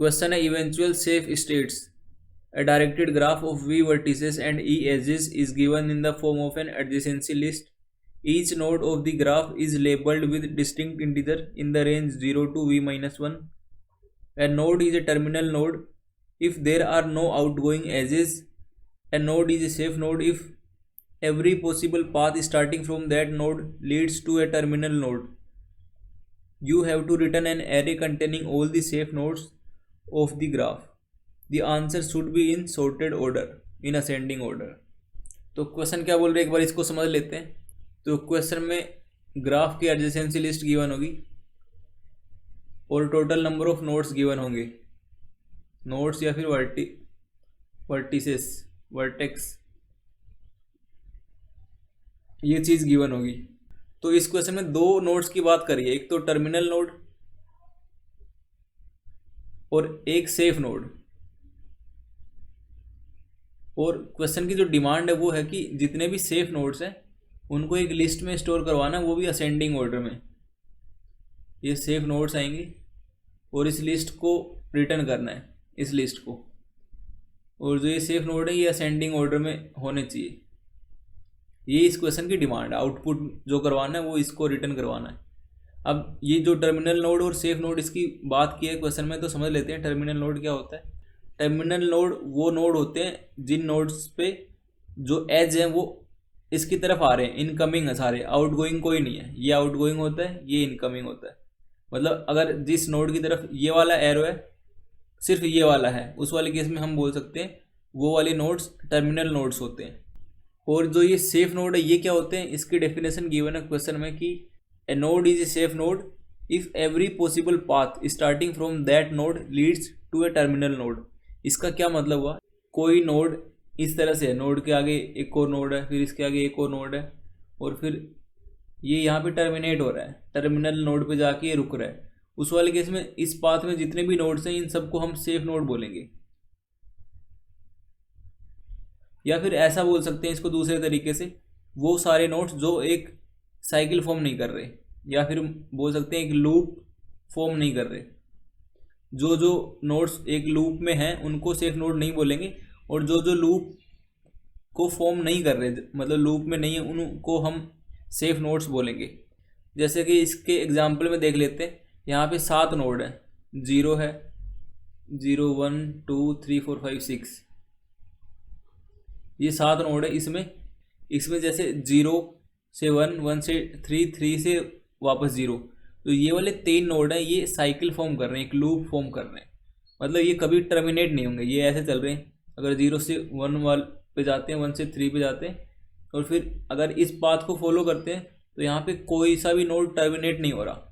Question है eventual safe states a directed graph of v vertices and e edges is given in the form of an adjacency list. Each node of the graph is labeled with distinct integer in the range 0 to v minus 1. A node is a terminal node if there are no outgoing edges. A node is a safe node if every possible path starting from that node leads to a terminal node. You have to return an array containing all the safe nodes of the graph. The answer should be in sorted order, in ascending order. तो question क्या बोल रहे हैं एक बार इसको समझ लेते हैं. तो क्वेश्चन में ग्राफ की एडजेसेंसी लिस्ट गिवन होगी और total number of nodes given होंगे. नोड्स या फिर वर्टिसेस, वर्टेक्स, ये चीज़ गिवन होगी. तो इस क्वेश्चन में दो नोड्स की बात करिए, एक तो टर्मिनल नोड और एक सेफ नोड. और क्वेश्चन की जो डिमांड है वो है कि जितने भी सेफ नोड्स हैं उनको एक लिस्ट में स्टोर करवाना है, वो भी असेंडिंग ऑर्डर में. ये सेफ नोड्स आएंगे और इस लिस्ट को रिटर्न करना है, इस लिस्ट को. और जो ये सेफ नोड है ये असेंडिंग ऑर्डर में होने चाहिए. ये इस क्वेश्चन की डिमांड है. आउटपुट जो करवाना है वो इसको रिटर्न करवाना है. अब ये जो टर्मिनल नोड और सेफ नोड इसकी बात की है क्वेश्चन में, तो समझ लेते हैं टर्मिनल नोड क्या होता है. टर्मिनल नोड वो नोड होते हैं जिन नोड्स पे जो एज हैं वो इसकी तरफ आ रहे हैं, इनकमिंग है सारे, आउटगोइंग कोई नहीं है. ये आउटगोइंग होता है, ये इनकमिंग होता है. मतलब अगर जिस नोड की तरफ ये वाला एरो है, सिर्फ ये वाला है, उस वाले केस में हम बोल सकते हैं वो वाले नोड्स टर्मिनल नोड्स होते हैं. और जो ये सेफ नोड है ये क्या होते हैं, इसकी डेफिनेशन गिवन है क्वेश्चन में कि a node is a safe node if every possible path starting from that node leads to a terminal node. इसका क्या मतलब हुआ, कोई नोड इस तरह से है, नोड के आगे एक और नोड है, फिर इसके आगे एक और नोड है, और फिर ये यहाँ पे टर्मिनेट हो रहा है, टर्मिनल नोड पे जाके ये रुक रहा है. उस वाले केस में इस पाथ में जितने भी नोड्स हैं इन सबको हम सेफ नोड बोलेंगे. या फिर ऐसा बोल सकते हैं इसको दूसरे तरीके से, वो सारे नोड्स जो एक साइकिल फॉर्म नहीं कर रहे, या फिर बोल सकते हैं एक लूप फॉर्म नहीं कर रहे. जो जो नोड्स एक लूप में हैं उनको सेफ नोड नहीं बोलेंगे, और जो जो लूप को फॉर्म नहीं कर रहे, मतलब लूप में नहीं है, उनको हम सेफ नोड्स बोलेंगे. जैसे कि इसके एग्जांपल में देख लेते हैं. यहाँ पे 7 नोड है, 0 है, 0 1 2 3 4 5 6, ये 7 नोड है. इसमें जैसे 0 से 1, 1 से 3, 3 से वापस 0, तो ये वाले 3 नोड हैं, ये साइकिल फॉर्म कर रहे हैं, एक लूप फॉर्म कर रहे हैं. मतलब ये कभी टर्मिनेट नहीं होंगे, ये ऐसे चल रहे हैं. अगर 0 से 1 वाल पे जाते हैं, 1 से 3 पे जाते हैं, और फिर अगर इस पाथ को फॉलो करते हैं तो यहाँ पे कोई सा भी नोड टर्मिनेट नहीं हो रहा,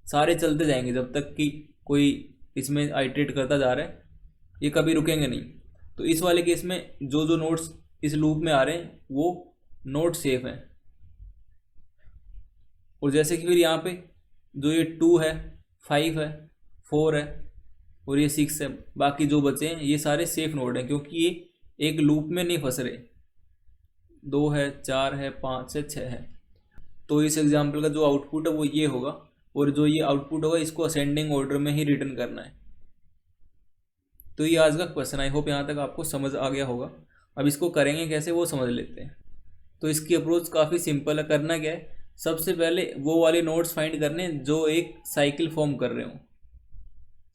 सारे चलते जाएंगे जब तक कि कोई इसमें आइटरेट करता जा रहा है, ये कभी रुकेंगे नहीं. तो इस वाले केस में जो जो नोड्स इस लूप में आ रहे हैं वो नोड सेफ हैं. और जैसे कि फिर यहाँ पे जो ये 2 है, 5 है, 4 है और ये 6 है, बाकी जो बचे हैं ये सारे सेफ नोड हैं, क्योंकि ये एक लूप में नहीं फंस रहे. 2 है, 4 है, 5 है, 6 है. तो इस एग्जाम्पल का जो आउटपुट है वो ये होगा, और जो ये आउटपुट होगा इसको असेंडिंग ऑर्डर में ही रिटर्न करना है. तो ये आज का क्वेश्चन, आई होप यहाँ तक आपको समझ आ गया होगा. अब इसको करेंगे कैसे वो समझ लेते हैं. तो इसकी अप्रोच काफ़ी सिंपल है. करना क्या है, सबसे पहले वो वाले नोड्स फाइंड करने जो एक साइकिल फॉर्म कर रहे हो,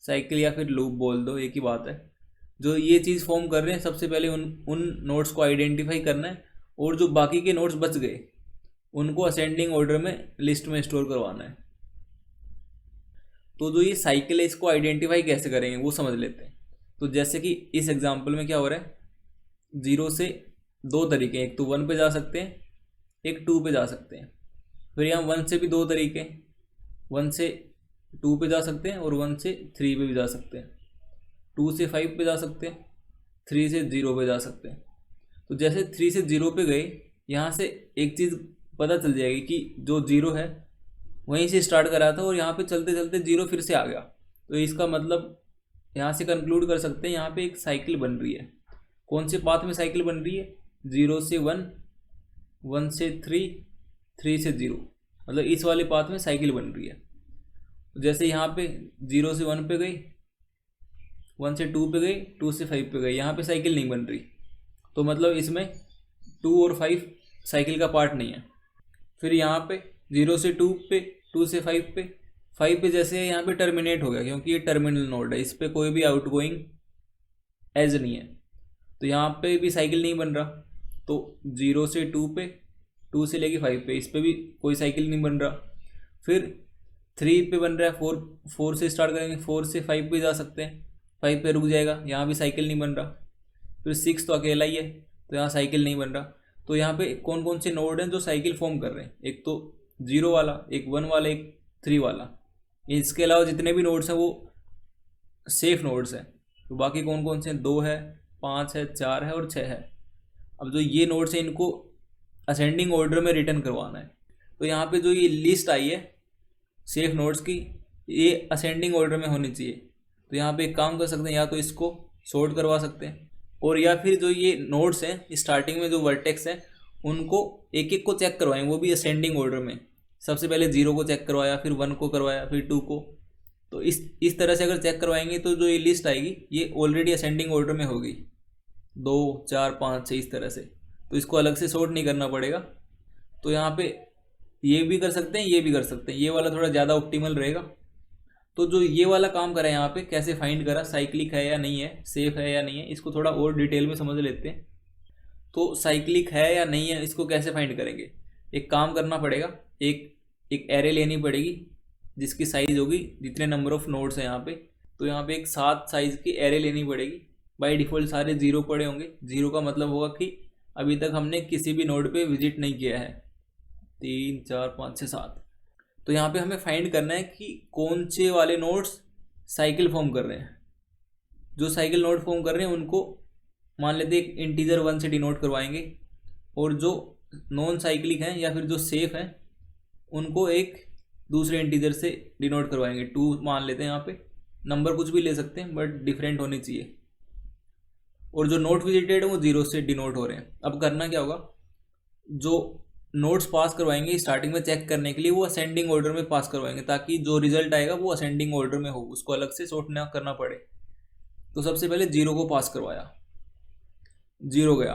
साइकिल या फिर लूप बोल दो, एक ही बात है. जो ये चीज़ फॉर्म कर रहे हैं सबसे पहले उन नोड्स को आइडेंटिफाई करना है, और जो बाकी के नोड्स बच गए उनको असेंडिंग ऑर्डर में लिस्ट में स्टोर करवाना है. तो जो ये साइकिल है इसको आइडेंटिफाई कैसे करेंगे वो समझ लेते हैं. तो जैसे कि इस एग्जांपल में क्या हो रहा है, 0 से 2 तरीके, एक तो 1 पे जा सकते हैं, एक 2 पे जा सकते हैं. फिर यहाँ 1 से भी 2 तरीके, 1 से 2 पे जा सकते हैं और 1 से 3 पे भी जा सकते हैं. 2 से 5 पे जा सकते हैं, 3 से 0 पे जा सकते हैं. तो जैसे 3 से 0 पे गए, यहाँ से एक चीज़ पता चल जाएगी कि जो 0 है वहीं से स्टार्ट करा था और यहाँ पे चलते चलते 0 फिर से आ गया. तो इसका मतलब यहाँ से कंक्लूड कर सकते हैं यहाँ पे एक साइकिल बन रही है. कौन से पाथ में साइकिल बन रही है, 0 से 1, 1 से 3, 3 से 0, मतलब इस वाले पाथ में साइकिल बन रही है. जैसे यहाँ पे 0 से 1 पे गई 1 से 2 पे गई, 2 से 5 पे गई, यहाँ पे साइकिल नहीं बन रही, तो मतलब इसमें 2 और 5 साइकिल का पार्ट नहीं है। फिर यहाँ पे 0 से 2 पे, 2 से 5 पे, 5 पे जैसे यहाँ पे टर्मिनेट हो गया क्योंकि ये टर्मिनल नोड है, इस पर कोई भी आउटगोइंग एज नहीं है, तो यहाँ पे भी साइकिल नहीं बन रहा। तो 0 से 2 पे, 2 से लेके 5 पे, इस पर भी कोई साइकिल नहीं बन रहा। फिर 3 पे बन रहा है, 4 से स्टार्ट करेंगे, 4 से 5 पे जा सकते हैं, 5 पे रुक जाएगा, यहाँ भी साइकिल नहीं बन रहा। फिर 6 तो अकेला ही है, तो यहाँ साइकिल नहीं बन रहा। तो यहाँ पे कौन कौन से नोड हैं जो साइकिल फॉर्म कर रहे हैं? एक तो 0 वाला, एक 1 वाला, एक 3 वाला। इसके अलावा जितने भी नोड्स हैं वो सेफ नोड्स हैं। तो बाकी कौन कौन से हैं? 2 है, 5 है, 4 है और 6 है। अब जो ये नोड्स हैं इनको असेंडिंग ऑर्डर में रिटर्न करवाना है। तो यहाँ पे जो ये लिस्ट आई है सेफ नोड्स की, ये असेंडिंग ऑर्डर में होनी चाहिए। तो यहाँ पे एक काम कर सकते हैं, या तो इसको सॉर्ट करवा सकते हैं, और या फिर जो ये नोड्स हैं स्टार्टिंग में जो वर्टेक्स हैं उनको एक एक को चेक करवाएं, वो भी असेंडिंग ऑर्डर में। सबसे पहले 0 को चेक करवाया, फिर 1 को करवाया, फिर 2 को। तो इस तरह से अगर चेक करवाएंगे तो जो ये लिस्ट आएगी ये ऑलरेडी असेंडिंग ऑर्डर में होगी, 2, 4, 5, 6 इस तरह से। तो इसको अलग से सॉर्ट नहीं करना पड़ेगा। तो यहाँ पे ये भी कर सकते हैं, ये भी कर सकते हैं, ये वाला थोड़ा ज़्यादा ऑप्टिमल रहेगा। तो जो ये वाला काम करा यहाँ पे, कैसे फाइंड करा साइक्लिक है या नहीं है, सेफ है या नहीं है, इसको थोड़ा और डिटेल में समझ लेते हैं। तो साइक्लिक है या नहीं है इसको कैसे फाइंड करेंगे? एक काम करना पड़ेगा, एक एरे लेनी पड़ेगी जिसकी साइज़ होगी जितने नंबर ऑफ नोड्स हैं यहाँ पे। तो यहाँ पे एक 7 साइज़ की एरे लेनी पड़ेगी। बाय डिफ़ॉल्ट सारे 0 पड़े होंगे। 0 का मतलब होगा कि अभी तक हमने किसी भी नोड पे विजिट नहीं किया है। 3, 4, 5, 6, 7। तो यहाँ पे हमें फाइंड करना है कि कौन से वाले नोड्स साइकिल फॉर्म कर रहे हैं। जो साइकिल नोड फॉर्म कर रहे हैं उनको मान लेते हैं इंटीजर 1 से डिनोट करवाएंगे, और जो नॉन साइक्लिक हैं या फिर जो सेफ हैं उनको एक दूसरे इंटीजर से डिनोट करवाएंगे। 2 मान लेते हैं, यहाँ पे नंबर कुछ भी ले सकते हैं बट डिफरेंट होनी चाहिए। और जो नोट विजिटेड है वो 0 से डिनोट हो रहे हैं। अब करना क्या होगा, जो नोट्स पास करवाएंगे स्टार्टिंग में चेक करने के लिए वो असेंडिंग ऑर्डर में पास करवाएंगे, ताकि जो रिजल्ट आएगा वो असेंडिंग ऑर्डर में हो, उसको अलग से सॉर्ट ना करना पड़े। तो सबसे पहले 0 को पास करवाया, 0 गया,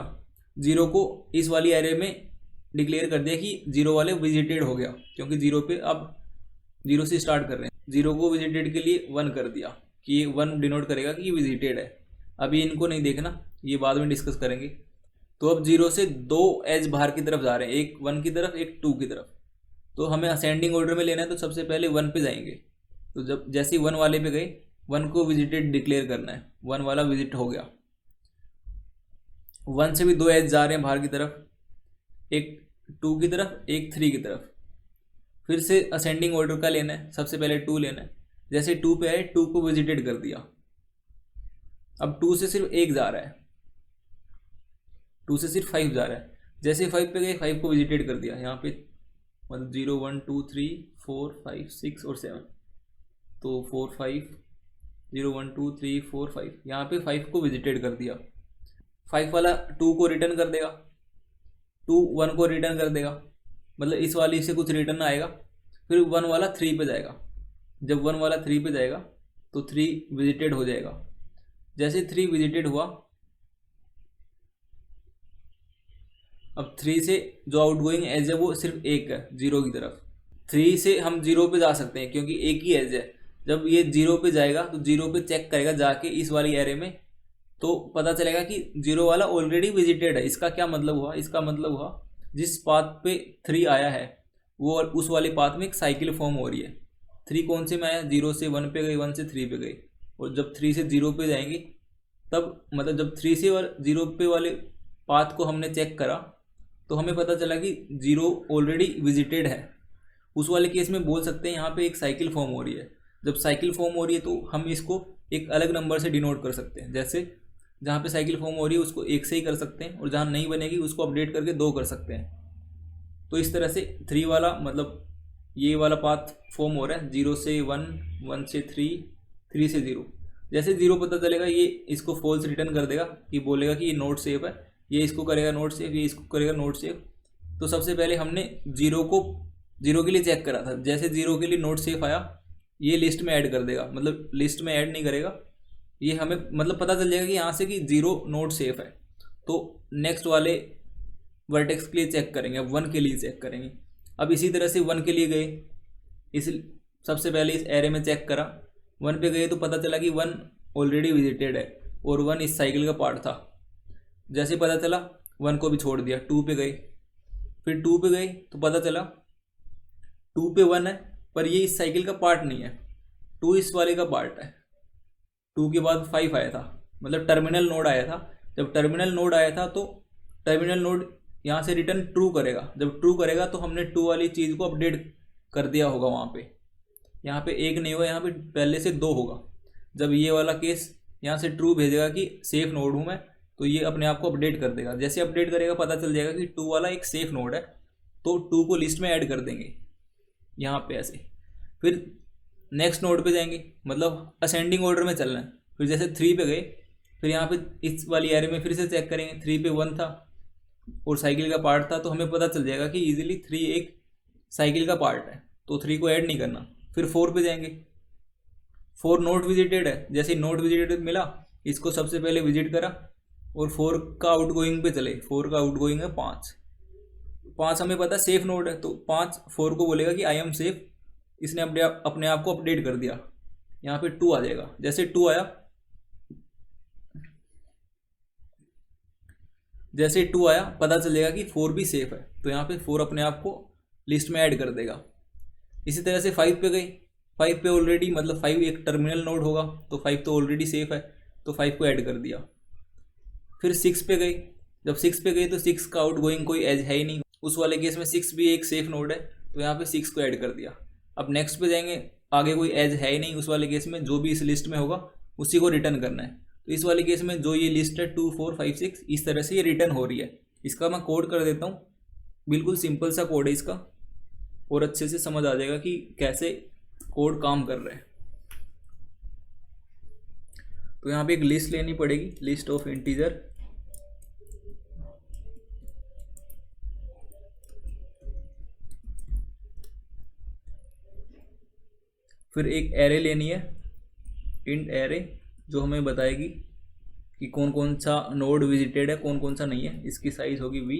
0 को इस वाली एरे में डिक्लेयर कर दिया कि 0 वाले विजिटेड हो गया, क्योंकि 0 पे अब 0 से स्टार्ट कर रहे हैं। 0 को विजिटेड के लिए 1 कर दिया कि ये 1 डिनोट करेगा कि ये विजिटेड है। अभी इनको नहीं देखना, ये बाद में डिस्कस करेंगे। तो अब 0 से 2 एज बाहर की तरफ जा रहे हैं, एक 1 की तरफ, एक 2 की तरफ। तो हमें असेंडिंग ऑर्डर में लेना है, तो सबसे पहले 1 पे जाएंगे। तो जब जैसे ही 1 वाले पे गए, 1 को विजिटेड डिक्लेयर करना है, 1 वाला विजिट हो गया। 1 से भी 2 एज जा रहे हैं बाहर की तरफ, एक 2 की तरफ, एक 3 की तरफ। फिर से असेंडिंग ऑर्डर का लेना है, सबसे पहले 2 लेना है। जैसे 2 पे आए, 2 को विजिटेड कर दिया। अब 2 से सिर्फ 1 जा रहा है, 2 से सिर्फ 5 जा रहा है। जैसे 5 पे गए, 5 को विजिटेड कर दिया। यहाँ पे मतलब 0, 1, 2, 3, 4, 5, 6 और 7। तो 4, 5, 0, 1, 2, 3, 4, 5, यहाँ पे 5 को विजिटेड कर दिया। 5 वाला 2 को रिटर्न कर देगा, 2 1 को रिटर्न कर देगा, मतलब इस वाली से कुछ रिटर्न आएगा। फिर 1 वाला 3 पे जाएगा। जब 1 वाला 3 पे जाएगा तो 3 विजिटेड हो जाएगा। जैसे 3 विजिटेड हुआ, अब 3 से जो आउटगोइंग एज है वो सिर्फ 1 है 0 की तरफ। 3 से हम 0 पे जा सकते हैं क्योंकि एक ही एज है। जब ये 0 पे जाएगा तो 0 पे चेक करेगा जाके इस वाली एरे में, तो पता चलेगा कि 0 वाला ऑलरेडी विजिटेड है। इसका क्या मतलब हुआ? इसका मतलब हुआ जिस पाथ पे 3 आया है वो उस वाले पाथ में एक साइकिल फॉर्म हो रही है। 3 कौन से में आया? 0 से 1 पे गई, 1 से 3 पे गई, और जब 3 से 0 पे जाएंगे तब मतलब जब 3 से 0 पे वाले पाथ को हमने चेक करा तो हमें पता चला कि 0 ऑलरेडी विजिटेड है। उस वाले केस में बोल सकते हैं यहाँ पे एक साइकिल फॉर्म हो रही है। जब साइकिल फॉर्म हो रही है तो हम इसको एक अलग नंबर से डिनोट कर सकते हैं। जैसे जहाँ पे साइकिल फॉर्म हो रही है उसको 1 से ही कर सकते हैं, और जहाँ नहीं बनेगी उसको अपडेट करके 2 कर सकते हैं। तो इस तरह से 3 वाला मतलब ये वाला पाथ फॉर्म हो रहा है 0 से 1, 1 से 3, 3 से 0। जैसे 0 पता चलेगा ये इसको फॉल्स रिटर्न कर देगा, ये बोलेगा कि ये नोट सेफ है, ये इसको करेगा नोट सेफ, ये इसको करेगा नोट सेफ। तो सबसे पहले हमने 0 के लिए चेक करा था। जैसे 0 के लिए नोट सेफ आया, ये लिस्ट में ऐड कर देगा, मतलब लिस्ट में ऐड नहीं करेगा, ये हमें मतलब पता चल जाएगा कि यहाँ से कि 0 नोड सेफ है। तो नेक्स्ट वाले वर्टेक्स के लिए चेक करेंगे, अब 1 के लिए चेक करेंगे। अब इसी तरह से 1 के लिए गए, इस सबसे पहले इस एरे में चेक करा, 1 पे गए तो पता चला कि 1 ऑलरेडी विजिटेड है और 1 इस साइकिल का पार्ट था। जैसे पता चला 1 को भी छोड़ दिया, 2 पे गए, फिर 2 पे गए तो पता चला 2 पे 1 है पर ये इस साइकिल का पार्ट नहीं है, 2 इस वाले का पार्ट है। 2 के बाद 5 आया था, मतलब टर्मिनल नोड आया था। जब टर्मिनल नोड आया था तो टर्मिनल नोड यहाँ से रिटर्न ट्रू करेगा। जब ट्रू करेगा तो हमने 2 वाली चीज़ को अपडेट कर दिया होगा वहाँ पे। यहाँ पे 1 नहीं होगा, यहाँ पे पहले से 2 होगा। जब ये वाला केस यहाँ से ट्रू भेजेगा कि सेफ नोड हूँ मैं, तो ये अपने आप को अपडेट कर देगा। जैसे अपडेट करेगा पता चल जाएगा कि 2 वाला एक सेफ नोड है, तो 2 को लिस्ट में ऐड कर देंगे यहाँ पे ऐसे। फिर नेक्स्ट नोड पे जाएंगे, मतलब असेंडिंग ऑर्डर में चलना है। फिर जैसे 3 पे गए, फिर यहाँ पे इस वाली एरे में फिर से चेक करेंगे, 3 पे 1 था और साइकिल का पार्ट था, तो हमें पता चल जाएगा कि इजीली 3 एक साइकिल का पार्ट है, तो 3 को ऐड नहीं करना। फिर 4 पे जाएंगे, 4 नोट विजिटेड है। जैसे नोट विजिटेड मिला, इसको सबसे पहले विजिट करा और 4 का आउटगोइंग पे चले। 4 का आउटगोइंग है 5 हमें पता सेफ नोड है, तो 5 4 को बोलेगा कि आई एम सेफ। इसने अपने आप को अपडेट कर दिया। यहाँ पे 2 आ जाएगा। जैसे 2 आया, पता चलेगा कि 4 भी सेफ है, तो यहाँ पे 4 अपने आप को लिस्ट में ऐड कर देगा। इसी तरह से 5 पे गई, 5 पे ऑलरेडी मतलब 5 एक टर्मिनल नोड होगा, तो 5 तो ऑलरेडी सेफ है, तो 5 को ऐड कर दिया। फिर 6 पे गई, जब 6 पे गई तो 6 का आउटगोइंग कोई एज है ही नहीं, उस वाले केस में 6 भी एक सेफ नोड है, तो यहाँ पे 6 को ऐड कर दिया। अब नेक्स्ट पे जाएंगे, आगे कोई एज है ही नहीं उस वाले केस में, जो भी इस लिस्ट में होगा उसी को रिटर्न करना है। तो इस वाले केस में जो ये लिस्ट है 2 4 5 6 इस तरह से ये रिटर्न हो रही है। इसका मैं कोड कर देता हूँ, बिल्कुल सिंपल सा कोड है इसका, और अच्छे से समझ आ जाएगा कि कैसे कोड काम कर रहा है। तो यहाँ पे एक लिस्ट लेनी पड़ेगी, लिस्ट ऑफ इंटीजर। फिर एक एरे लेनी है, इंट एरे, जो हमें बताएगी कि कौन कौन सा नोड विजिटेड है, कौन कौन सा नहीं है। इसकी साइज होगी v।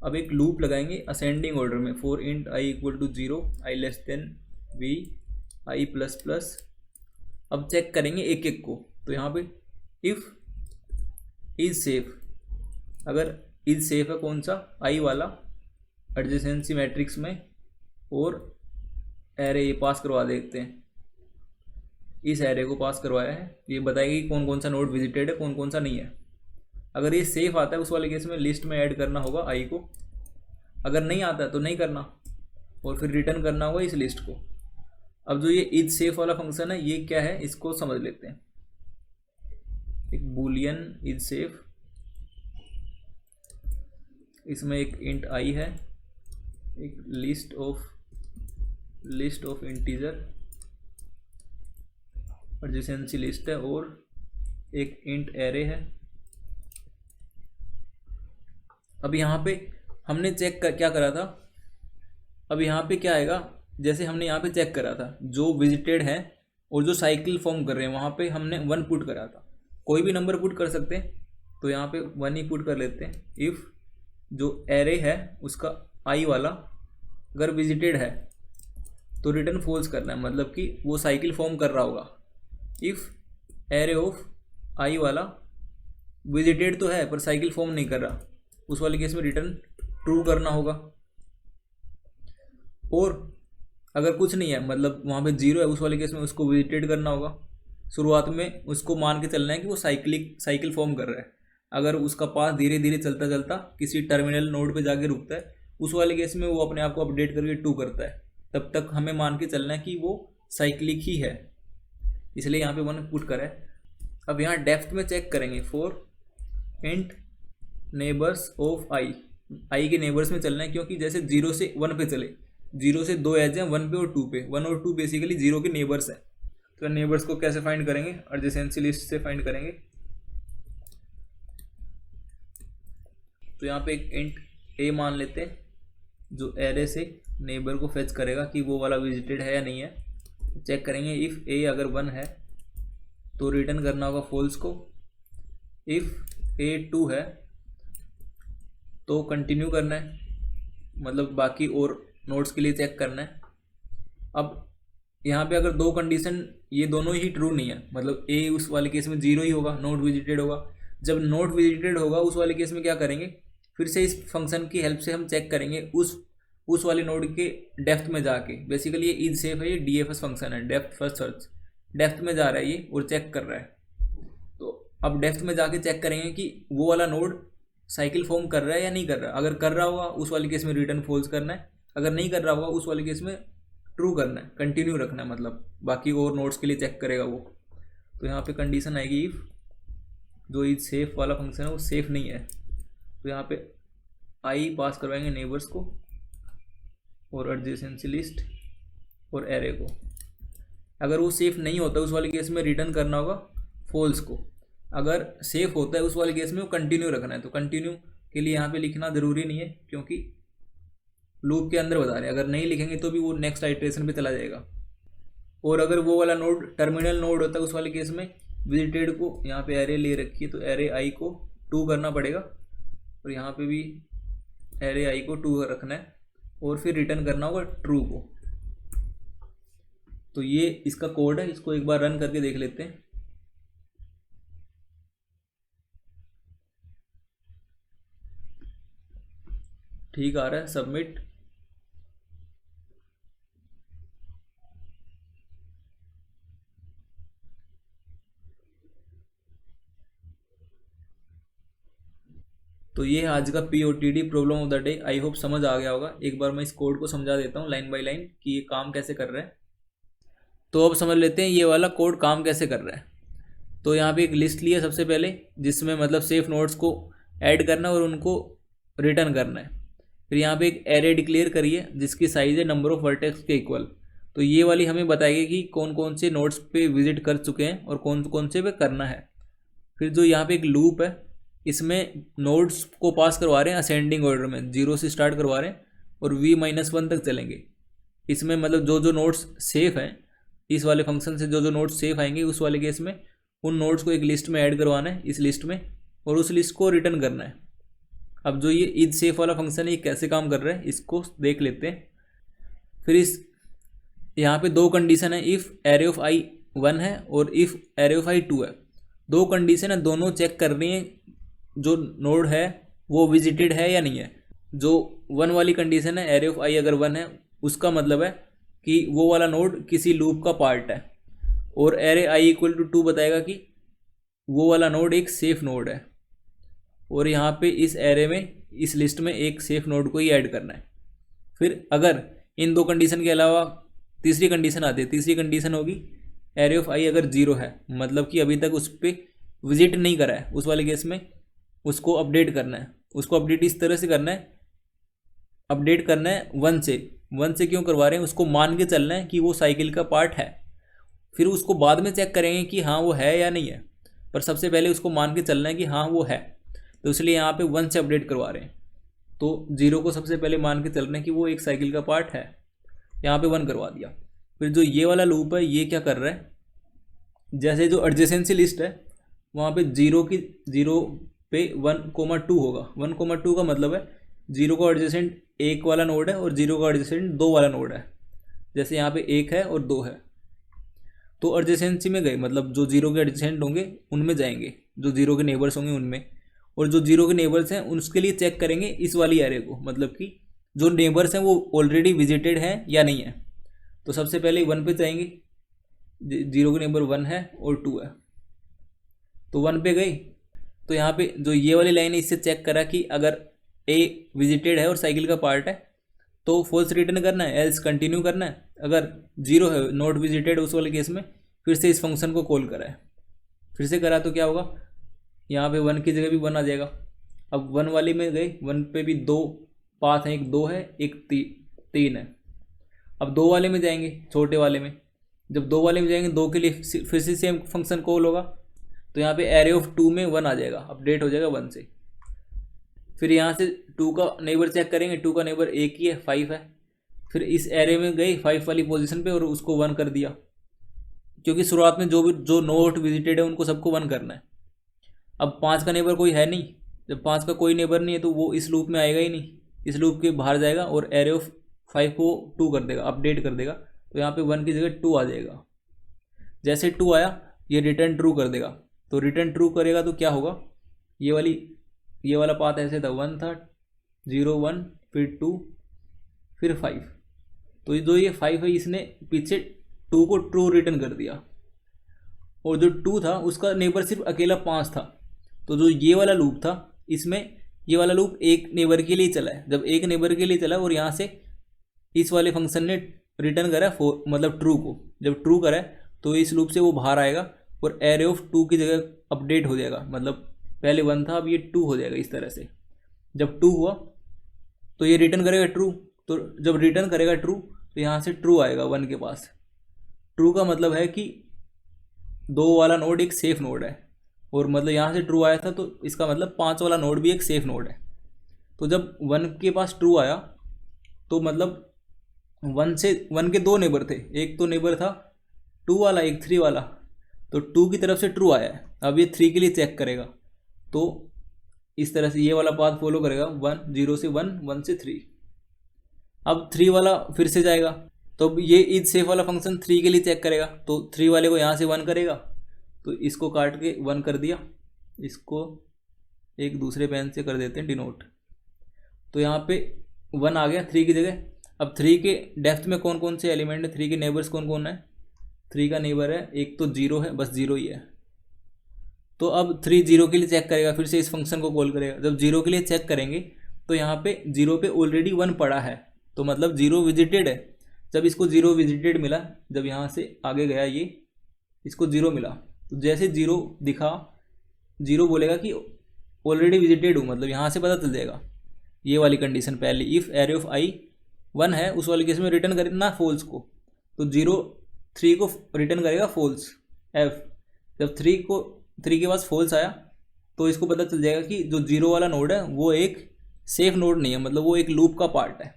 अब एक लूप लगाएंगे असेंडिंग ऑर्डर में, for int i equal to 0, i less than v, i plus plus. अब चेक करेंगे एक एक को। तो यहाँ पे इफ़ इज सेफ, अगर इज सेफ है कौन सा, i वाला एडजेसेंसी मैट्रिक्स में, और एरे ये पास करवा देते हैं। इस एरे को पास करवाया है, ये बताएगी कि कौन कौन सा नोड विजिटेड है, कौन कौन सा नहीं है। अगर ये सेफ आता है उस वाले केस में लिस्ट में ऐड करना होगा आई को, अगर नहीं आता है तो नहीं करना, और फिर रिटर्न करना होगा इस लिस्ट को। अब जो ये इज सेफ वाला फंक्शन है ये क्या है, इसको समझ लेते हैं। एक बूलियन इज सेफ, इसमें एक इंट आई है, एक list of integer adjacency list है, और एक इंट एरे है। अब यहाँ पे हमने क्या करा था, अब यहाँ पे क्या आएगा, जैसे हमने यहाँ पे चेक करा था जो विजिटेड है और जो साइकिल फॉर्म कर रहे हैं, वहाँ पे हमने 1 पुट करा था। कोई भी नंबर पुट कर सकते हैं, तो यहाँ पे 1 ही पुट कर लेते हैं। इफ़ जो एरे है उसका आई वाला अगर विजिटेड है तो रिटर्न फॉल्स करना है, मतलब कि वो साइकिल फॉर्म कर रहा होगा। इफ़ एरे ऑफ आई वाला विजिटेड तो है पर साइकिल फॉर्म नहीं कर रहा, उस वाले केस में रिटर्न ट्रू करना होगा। और अगर कुछ नहीं है, मतलब वहाँ पे 0 है, उस वाले केस में उसको विजिटेड करना होगा। शुरुआत में उसको मान के चलना है कि वो साइकिल फॉर्म कर रहा है। अगर उसका पास धीरे धीरे चलता चलता किसी टर्मिनल नोड पे जाके रुकता है, उस वाले केस में वो अपने आप को अपडेट करके 2 करता है, तब तक हमें मान के चलना है कि वो साइक्लिक ही है, इसलिए यहाँ पे 1 पुट करा है। अब यहाँ डेप्थ में चेक करेंगे, फॉर इंट नेबर्स ऑफ आई के नेबर्स में चलना है, क्योंकि जैसे 0 से 1 पे चले, 0 से 2 एज हैं, 1 पे और 2 पे। 1 और 2 बेसिकली 0 के नेबर्स हैं। तो नेबर्स को कैसे फाइंड करेंगे, एडजेसेंसी लिस्ट से फाइंड करेंगे। तो यहाँ पे एक इंट ए मान लेते हैं, जो एरे से नेबर को फेच करेगा कि वो वाला विजिटेड है या नहीं है। चेक करेंगे इफ़ ए अगर 1 है तो रिटर्न करना होगा फॉल्स को। इफ़ ए 2 है तो कंटिन्यू करना है, मतलब बाकी और नोड्स के लिए चेक करना है। अब यहाँ पे अगर दो कंडीशन ये दोनों ही ट्रू नहीं है, मतलब ए उस वाले केस में 0 ही होगा, नोड विजिटेड होगा। जब नोड विजिटेड होगा उस वाले केस में क्या करेंगे, फिर से इस फंक्शन की हेल्प से हम चेक करेंगे उस वाले नोड के डेप्थ में जाके। बेसिकली ये इज सेफ है, ये डीएफएस फंक्शन है, डेप्थ फर्स्ट सर्च। डेप्थ में जा रहा है ये और चेक कर रहा है। तो अब डेप्थ में जाके चेक करेंगे कि वो वाला नोड साइकिल फॉर्म कर रहा है या नहीं कर रहा है। अगर कर रहा होगा उस वाले केस में रिटर्न फॉल्स करना है, अगर नहीं कर रहा होगा उस वाले केस में ट्रू करना है, कंटिन्यू रखना है, मतलब बाकी और नोड्स के लिए चेक करेगा वो। तो यहाँ पे कंडीशन आएगी इफ जो इज सेफ वाला फंक्शन है वो सेफ नहीं है, तो यहाँ पे आई पास करवाएंगे नेबर्स को और एडजेसेंसी लिस्ट और एरे को। अगर वो सेफ नहीं होता उस वाले केस में रिटर्न करना होगा फॉल्स को। अगर सेफ होता है उस वाले केस में वो कंटिन्यू रखना है। तो कंटिन्यू के लिए यहाँ पे लिखना ज़रूरी नहीं है क्योंकि लूप के अंदर बता रहे हैं, अगर नहीं लिखेंगे तो भी वो नेक्स्ट आइट्रेशन पे चला जाएगा। और अगर वो वाला नोड टर्मिनल नोड होता है उस वाले केस में विजिटेड को यहाँ पे एरे ले रखी है तो एरे आई को 2 करना पड़ेगा और यहाँ पे भी एरे आई को 2 रखना है और फिर रिटर्न करना होगा ट्रू को। तो ये इसका कोड है, इसको एक बार रन करके देख लेते हैं। ठीक आ रहा है, सबमिट। तो ये है आज का POTD problem of the day. I hope समझ आ गया होगा। एक बार मैं इस कोड को समझा देता हूँ लाइन बाय लाइन कि ये काम कैसे कर रहा है। तो अब समझ लेते हैं ये वाला कोड काम कैसे कर रहा है। तो यहाँ पे एक लिस्ट ली है सबसे पहले, जिसमें मतलब सेफ नोड्स को ऐड करना है और उनको रिटर्न करना है। फिर यहाँ पे एक एरे डिक्लेयर करी है जिसकी साइज़ है नंबर ऑफ वर्टेक्स के इक्वल। तो ये वाली हमें बताएगी कि कौन कौन से नोड्स पे विजिट कर चुके हैं और कौन कौन से पे करना है। फिर जो यहाँ पे एक लूप है, इसमें नोड्स को पास करवा रहे हैं असेंडिंग ऑर्डर में, 0 से स्टार्ट करवा रहे हैं और v-1 तक चलेंगे। इसमें मतलब जो जो नोड्स सेफ हैं इस वाले फंक्शन से, जो जो नोड्स सेफ आएंगे उस वाले केस में उन नोड्स को एक लिस्ट में ऐड करवाना है इस लिस्ट में और उस लिस्ट को रिटर्न करना है। अब जो ये इज सेफ वाला फंक्शन है ये कैसे काम कर रहा है इसको देख लेते हैं। फिर इस यहाँ पे दो कंडीशन है, इफ़ एरे ऑफ आई 1 है और इफ़ एरे ऑफ आई 2 है। दो कंडीशन है, दोनों चेक कर रही हैं जो नोड है वो विजिटेड है या नहीं है। जो 1 वाली कंडीशन है, एरे ऑफ आई अगर 1 है उसका मतलब है कि वो वाला नोड किसी लूप का पार्ट है, और एरे आई इक्वल टू 2 बताएगा कि वो वाला नोड एक सेफ नोड है। और यहाँ पे इस एरे में इस लिस्ट में एक सेफ नोड को ही ऐड करना है। फिर अगर इन दो कंडीशन के अलावा तीसरी कंडीशन आती है, तीसरी कंडीशन होगी एरे ऑफ आई अगर 0 है, मतलब कि अभी तक उस पर विजिट नहीं करा है, उस वाले केस में उसको अपडेट करना है। उसको अपडेट इस तरह से करना है, अपडेट करना है 1 से। 1 से क्यों करवा रहे हैं, उसको मान के चलना है कि वो साइकिल का पार्ट है। फिर उसको बाद में चेक करेंगे कि हाँ वो है या नहीं है, पर सबसे पहले उसको मान के चलना है कि हाँ वो है। तो इसलिए यहाँ पे 1 से अपडेट करवा रहे हैं। तो 0 को सबसे पहले मान के चलना है कि वो एक साइकिल का पार्ट है, यहाँ पे 1 करवा दिया। फिर जो ये वाला लूप है ये क्या कर रहा है, जैसे जो एडजेसेंसी लिस्ट है वहाँ पे 0 पे 1,2 होगा। 1,2 का मतलब है 0 का एडजेसेंट 1 वाला नोड है और 0 का एडजेसेंट 2 वाला नोड है। जैसे यहाँ पे 1 है और 2 है, तो एडजेसेंसी में गए, मतलब जो 0 के एडजेसेंट होंगे उनमें जाएंगे, जो 0 के नेबर्स होंगे उनमें। और जो 0 के नेबर्स हैं उसके लिए चेक करेंगे इस वाली एरे को, मतलब कि जो नेबर्स हैं वो ऑलरेडी विजिटेड हैं या नहीं है। तो सबसे पहले 1 पे जाएंगे, 0 के नेबर 1 है और 2 है, तो 1 पे गई। तो यहाँ पे जो ये वाली लाइन है इससे चेक करा कि अगर ए विजिटेड है और साइकिल का पार्ट है तो फॉल्स रिटर्न करना है, एल्स कंटिन्यू करना है। अगर 0 है, नॉट विजिटेड, उस वाले केस में फिर से इस फंक्शन को कॉल करा है। फिर से करा तो क्या होगा, यहाँ पे 1 की जगह भी 1 आ जाएगा। अब 1 वाली में गए, 1 पे भी 2 पाथ हैं, एक 2 है एक 3 है। अब 2 वाले में जाएंगे, छोटे वाले में। जब 2 वाले में जाएंगे 2 के लिए फिर से सेम फंक्शन कॉल होगा, तो यहाँ पे एरे ऑफ 2 में 1 आ जाएगा, अपडेट हो जाएगा 1 से। फिर यहाँ से 2 का नेबर चेक करेंगे, 2 का नेबर एक ही है, 5 है। फिर इस एरे में गए 5 वाली पोजीशन पे और उसको 1 कर दिया, क्योंकि शुरुआत में जो नोट विजिटेड है उनको सबको 1 करना है। अब 5 का नेबर कोई है नहीं, जब 5 का कोई नेबर नहीं है तो वो इस लूप में आएगा ही नहीं, इस लूप के बाहर जाएगा और एरे ऑफ 5 को 2 कर देगा, अपडेट कर देगा। तो यहाँ पे 1 की जगह 2 आ जाएगा। जैसे 2 आया ये रिटर्न ट्रू कर देगा। तो रिटर्न ट्रू करेगा तो क्या होगा, ये वाला पाथ ऐसे था, 1 था, 0 1 फिर 2 फिर 5। तो जो ये 5 है इसने पीछे 2 को ट्रू रिटर्न कर दिया, और जो 2 था उसका नेबर सिर्फ अकेला 5 था। तो जो ये वाला लूप था इसमें ये वाला लूप एक नेबर के लिए चला है। जब एक नेबर के लिए चला और यहाँ से इस वाले फंक्शन ने रिटर्न करा 4 मतलब ट्रू को, जब ट्रू करा तो इस लूप से वो बाहर आएगा और एरे ऑफ 2 की जगह अपडेट हो जाएगा। मतलब पहले 1 था अब ये 2 हो जाएगा इस तरह से। जब 2 हुआ तो ये रिटर्न करेगा ट्रू, तो जब रिटर्न करेगा ट्रू तो यहाँ से ट्रू आएगा 1 के पास। ट्रू का मतलब है कि 2 वाला नोड एक सेफ नोड है, और मतलब यहाँ से ट्रू आया था तो इसका मतलब 5 वाला नोड भी एक सेफ नोड है। तो जब 1 के पास ट्रू आया तो मतलब 1 के 2 नेबर थे, एक तो नेबर था 2 वाला एक 3 वाला, तो 2 की तरफ से ट्रू आया है। अब ये 3 के लिए चेक करेगा, तो इस तरह से ये वाला पाथ फॉलो करेगा 1 0 से 1 1 से 3। अब 3 वाला फिर से जाएगा, तो अब ये इज सेफ वाला फंक्शन 3 के लिए चेक करेगा, तो 3 वाले को यहाँ से 1 करेगा, तो इसको काट के 1 कर दिया, इसको एक दूसरे पेन से कर देते हैं डिनोट। तो यहाँ पे 1 आ गया 3 की जगह। अब 3 के डेप्थ में कौन कौन से एलिमेंट है, 3 के नेबर्स कौन कौन है, 3 का नेबर है एक तो 0 है, बस 0 ही है। तो अब 3 0 के लिए चेक करेगा, फिर से इस फंक्शन को कॉल करेगा। जब 0 के लिए चेक करेंगे तो यहाँ पे 0 पे ऑलरेडी 1 पड़ा है, तो मतलब 0 विजिटेड है। जब इसको 0 विजिटेड मिला, जब यहाँ से आगे गया ये इसको 0 मिला, तो जैसे 0 दिखा 0 बोलेगा कि ऑलरेडी विजिटेड हूँ, मतलब यहाँ से पता चल जाएगा। ये वाली कंडीशन पहले, इफ़ एरे ऑफ आई 1 है उस वाले केस में रिटर्न करना फॉल्स को, तो 0 3 को रिटर्न करेगा फॉल्स एफ। जब 3 के पास फॉल्स आया तो इसको पता चल जाएगा कि जो 0 वाला नोड है वो एक सेफ नोड नहीं है, मतलब वो एक लूप का पार्ट है।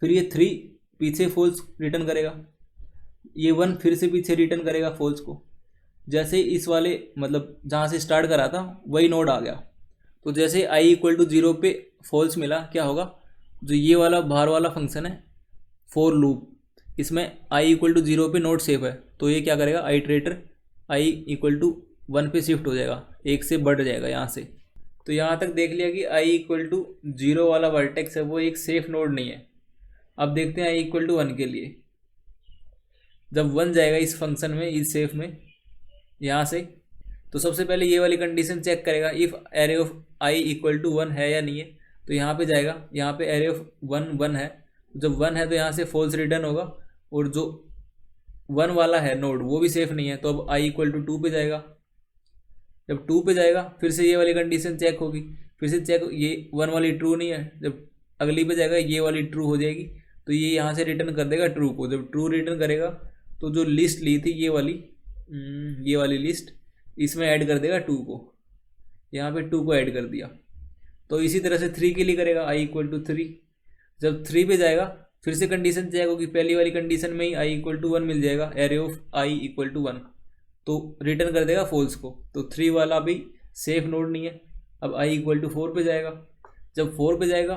फिर ये 3 पीछे फॉल्स रिटर्न करेगा, ये 1 फिर से पीछे रिटर्न करेगा फॉल्स को। जैसे इस वाले मतलब जहाँ से स्टार्ट करा था वही नोड आ गया, तो जैसे आई इक्वल टू 0 पे फॉल्स मिला, क्या होगा, जो ये वाला बाहर वाला फंक्शन है फॉर लूप, इसमें आई इक्वल टू 0 पे नोड सेफ है, तो ये क्या करेगा, आइट्रेटर आई इक्वल टू 1 पे शिफ्ट हो जाएगा, 1 से बढ़ जाएगा यहाँ से। तो यहाँ तक देख लिया कि आई इक्वल टू 0 वाला वर्टेक्स है वो एक सेफ नोड नहीं है। अब देखते हैं आई इक्वल टू 1 के लिए। जब 1 जाएगा इस फंक्शन में, इस सेफ में यहाँ से, तो सबसे पहले ये वाली कंडीशन चेक करेगा, if array of I equal to 1 है या नहीं है। तो यहाँ पे जाएगा, यहाँ पे एरे ऑफ 1 है, जब 1 है तो यहाँ से फॉल्स रिटर्न होगा, और जो 1 वाला है नोड वो भी सेफ नहीं है, तो अब आई इक्वल टू 2 पे जाएगा। जब 2 पे जाएगा फिर से ये वाली कंडीशन चेक होगी, फिर से चेक, ये 1 वाली ट्रू नहीं है, जब अगली पे जाएगा ये वाली ट्रू हो जाएगी, तो ये यहाँ से रिटर्न कर देगा ट्रू को। जब ट्रू रिटर्न करेगा तो जो लिस्ट ली थी ये वाली लिस्ट, इसमें ऐड कर देगा 2 को, यहाँ पे 2 को ऐड कर दिया। तो इसी तरह से 3 के लिए करेगा, आई इक्वल टू 3। जब 3 पे जाएगा फिर से कंडीशन चेक होगी, पहली वाली कंडीशन में ही आई इक्वल टू 1 मिल जाएगा, array of I equal to 1, तो रिटर्न कर देगा फॉल्स को। तो 3 वाला भी सेफ नोड नहीं है। अब आई इक्वल टू 4 पे जाएगा, जब 4 पे जाएगा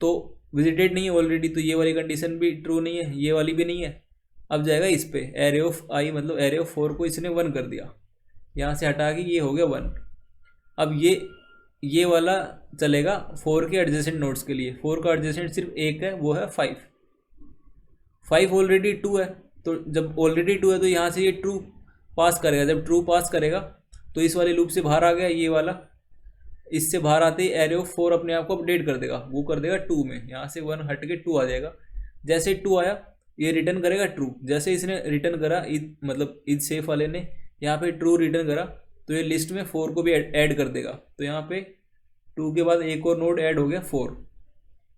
तो विजिटेड नहीं है ऑलरेडी, तो ये वाली कंडीशन भी ट्रू नहीं है, ये वाली भी नहीं है। अब जाएगा इस पे, एरे ऑफ आई मतलब एरे ऑफ 4 को इसने 1 कर दिया, यहाँ से हटा के ये हो गया 1। अब ये वाला चलेगा 4 के एडजेसेंट नोड्स के लिए। 4 का एडजेसेंट सिर्फ एक है, वो है 5 ऑलरेडी 2 है, तो जब ऑलरेडी 2 है तो यहाँ से ये ट्रू पास करेगा। जब ट्रू पास करेगा तो इस वाले लूप से बाहर आ गया ये वाला, इससे बाहर आते ही एरे ऑफ 4 अपने आप को अपडेट कर देगा, वो कर देगा 2 में, यहाँ से 1 हट के 2 आ जाएगा। जैसे 2 आया ये रिटर्न करेगा ट्रू, जैसे इसने रिटर्न करा मतलब इज सेफ वाले ने यहाँ पे ट्रू रिटर्न करा, तो ये लिस्ट में 4 को भी ऐड कर देगा। तो यहाँ पे 2 के बाद एक और नोड ऐड हो गया 4।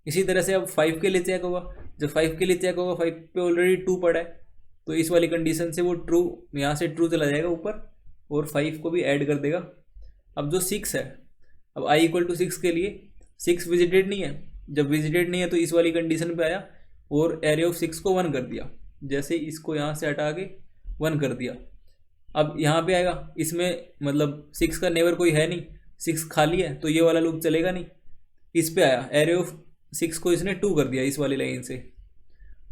इसी तरह से अब 5 के लिए चेक होगा, जब 5 के लिए चेक होगा 5 पे ऑलरेडी 2 पड़ा है, तो इस वाली कंडीशन से वो ट्रू, यहाँ से ट्रू चला जाएगा ऊपर और 5 को भी ऐड कर देगा। अब जो 6 है, अब आई इक्वल टू 6 के लिए 6 विजिटेड नहीं है, जब विजिटेड नहीं है तो इस वाली कंडीशन पे आया और एरे ऑफ 6 को 1 कर दिया। जैसे इसको यहाँ से हटा के 1 कर दिया। अब यहाँ पे आएगा, इसमें मतलब 6 का नेबर कोई है नहीं, 6 खाली है, तो ये वाला लूप चलेगा नहीं। इस पे आया, एरे ऑफ 6 को इसने 2 कर दिया इस वाली लाइन से,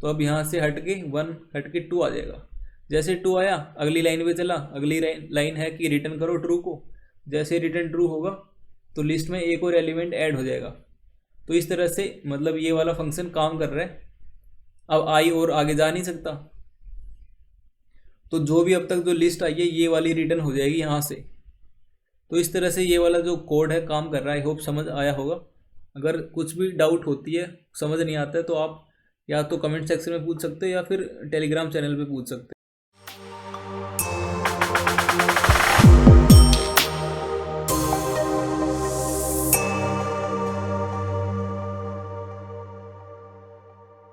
तो अब यहाँ से हट के 1 हट के 2 आ जाएगा। जैसे 2 आया अगली लाइन पे चला, अगली लाइन है कि रिटर्न करो ट्रू को। जैसे रिटर्न ट्रू होगा तो लिस्ट में एक और एलिमेंट ऐड हो जाएगा। तो इस तरह से मतलब ये वाला फंक्शन काम कर रहा है। अब आई और आगे जा नहीं सकता, तो जो भी अब तक जो लिस्ट आई है ये वाली रिटर्न हो जाएगी यहाँ से। तो इस तरह से ये वाला जो कोड है काम कर रहा है। आई होप समझ आया होगा। अगर कुछ भी डाउट होती है, समझ नहीं आता है, तो आप या तो कमेंट सेक्शन में पूछ सकते हो या फिर टेलीग्राम चैनल पे पूछ सकते हो।